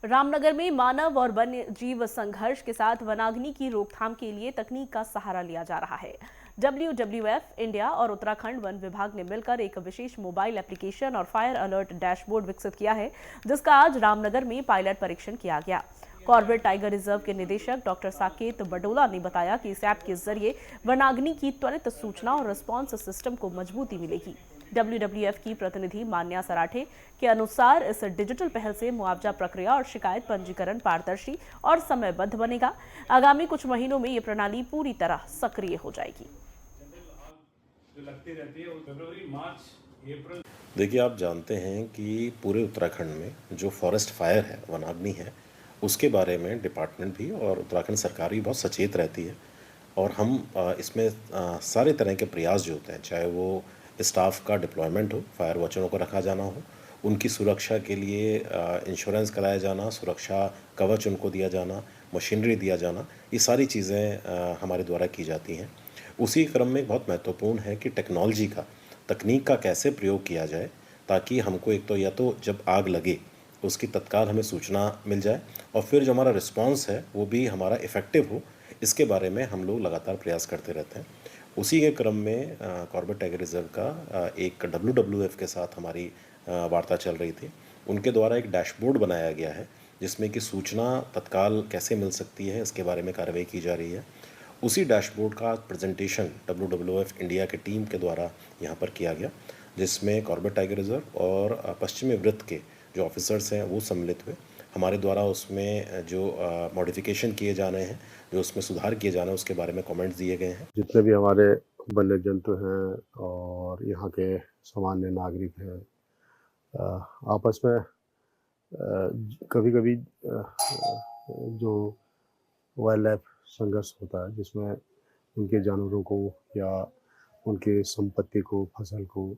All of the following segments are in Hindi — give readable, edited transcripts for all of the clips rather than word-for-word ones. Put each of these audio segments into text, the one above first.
रामनगर में मानव और वन्य जीव संघर्ष के साथ वनाग्नि की रोकथाम के लिए तकनीक का सहारा लिया जा रहा है। WWF इंडिया और उत्तराखंड वन विभाग ने मिलकर एक विशेष मोबाइल एप्लीकेशन और फायर अलर्ट डैशबोर्ड विकसित किया है, जिसका आज रामनगर में पायलट परीक्षण किया गया। कॉर्बेट टाइगर रिजर्व के निदेशक डॉक्टर साकेत बडोला ने बताया कि इस ऐप के जरिए वनाग्नि की त्वरित सूचना और रिस्पॉन्स सिस्टम को मजबूती मिलेगी। WWF की प्रतिनिधि मान्या सराठे के अनुसार इस डिजिटल पहल से मुआवजा प्रक्रिया और शिकायत पंजीकरण पारदर्शी और समयबद्ध बनेगा। आगामी कुछ महीनों में ये प्रणाली पूरी तरह सक्रिय हो जाएगी। देखिए, आप जानते हैं कि पूरे उत्तराखंड में जो फॉरेस्ट फायर है, वनाग्नि है, उसके बारे में डिपार्टमेंट भी और उत्तराखंड सरकार भी बहुत सचेत रहती है। और हम इसमें सारे तरह के प्रयास जो होते हैं, चाहे वो स्टाफ का डिप्लॉयमेंट हो, फायर वॉचरों को रखा जाना हो, उनकी सुरक्षा के लिए इंश्योरेंस कराया जाना, सुरक्षा कवच उनको दिया जाना, मशीनरी दिया जाना, ये सारी चीज़ें हमारे द्वारा की जाती हैं। उसी क्रम में बहुत महत्वपूर्ण है कि टेक्नोलॉजी का, तकनीक का कैसे प्रयोग किया जाए, ताकि हमको एक तो या तो जब आग लगे उसकी तत्काल हमें सूचना मिल जाए, और फिर जो हमारा रिस्पांस है वो भी हमारा इफ़ेक्टिव हो, इसके बारे में हम लोग लगातार प्रयास करते रहते हैं। उसी के क्रम में कॉर्बेट टाइगर रिजर्व का एक WWF के साथ हमारी वार्ता चल रही थी। उनके द्वारा एक डैशबोर्ड बनाया गया है, जिसमें कि सूचना तत्काल कैसे मिल सकती है, इसके बारे में कार्रवाई की जा रही है। उसी डैशबोर्ड का प्रेजेंटेशन WWF इंडिया के टीम के द्वारा यहाँ पर किया गया, जिसमें कॉर्बेट टाइगर रिजर्व और पश्चिमी वृत्त के जो ऑफिसर्स हैं वो सम्मिलित हुए। हमारे द्वारा उसमें जो मॉडिफिकेशन किए जाने हैं, जो उसमें सुधार किए जाने हैं, उसके बारे में कमेंट्स दिए गए हैं। जितने भी हमारे वन्य जंतु हैं और यहाँ के सामान्य नागरिक हैं, आपस में कभी-कभी जो वाइल्ड लाइफ संघर्ष होता है, जिसमें उनके जानवरों को या उनके संपत्ति को, फसल को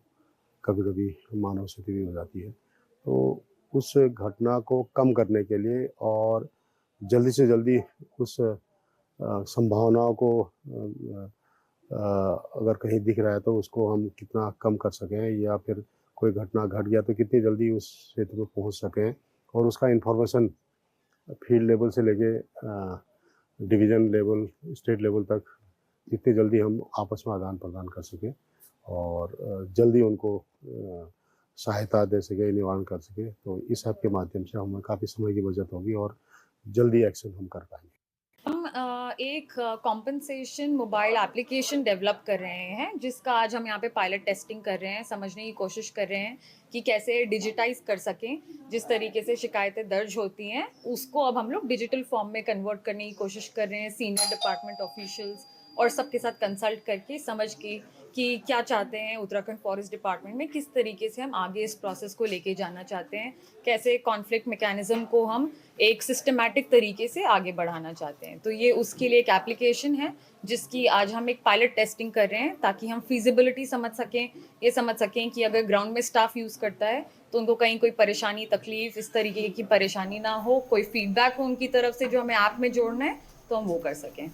कभी-कभी मानव क्षति भी हो जाती है। तो उस घटना को कम करने के लिए और जल्दी से जल्दी उस संभावनाओं को अगर कहीं दिख रहा है तो उसको हम कितना कम कर सकें, या फिर कोई घटना घट गया तो कितनी जल्दी उस क्षेत्र में पहुंच सकें, और उसका इन्फॉर्मेशन फील्ड लेवल से लेके डिवीज़न लेवल, स्टेट लेवल तक जितनी जल्दी हम आपस में आदान प्रदान कर सकें और जल्दी उनको सहायता दे सके, निवारण कर सके, तो इस ऐप के माध्यम से हमें काफ़ी समय की बचत होगी और जल्दी एक्शन हम कर पाएंगे। हम एक कॉम्पेंसेशन मोबाइल एप्लीकेशन डेवलप कर रहे हैं, जिसका आज हम यहाँ पे पायलट टेस्टिंग कर रहे हैं, समझने की कोशिश कर रहे हैं कि कैसे डिजिटाइज कर सकें। जिस तरीके से शिकायतें दर्ज होती हैं उसको अब हम लोग डिजिटल फॉर्म में कन्वर्ट करने की कोशिश कर रहे हैं, सीनियर डिपार्टमेंट ऑफिशियल्स और सबके साथ कंसल्ट करके समझ के कि क्या चाहते हैं उत्तराखंड फॉरेस्ट डिपार्टमेंट में, किस तरीके से हम आगे इस प्रोसेस को लेके जाना चाहते हैं, कैसे कॉन्फ्लिक्ट मैकेनिज्म को हम एक सिस्टमैटिक तरीके से आगे बढ़ाना चाहते हैं। तो ये उसके लिए एक एप्लीकेशन है जिसकी आज हम एक पायलट टेस्टिंग कर रहे हैं, ताकि हम फिजिबिलिटी समझ सकें, ये समझ सकें कि अगर ग्राउंड में स्टाफ यूज़ करता है तो उनको कहीं कोई परेशानी, तकलीफ, इस तरीके की परेशानी ना हो, कोई फीडबैक हो उनकी तरफ से जो हमें ऐप में जोड़ना है तो हम वो कर सकें।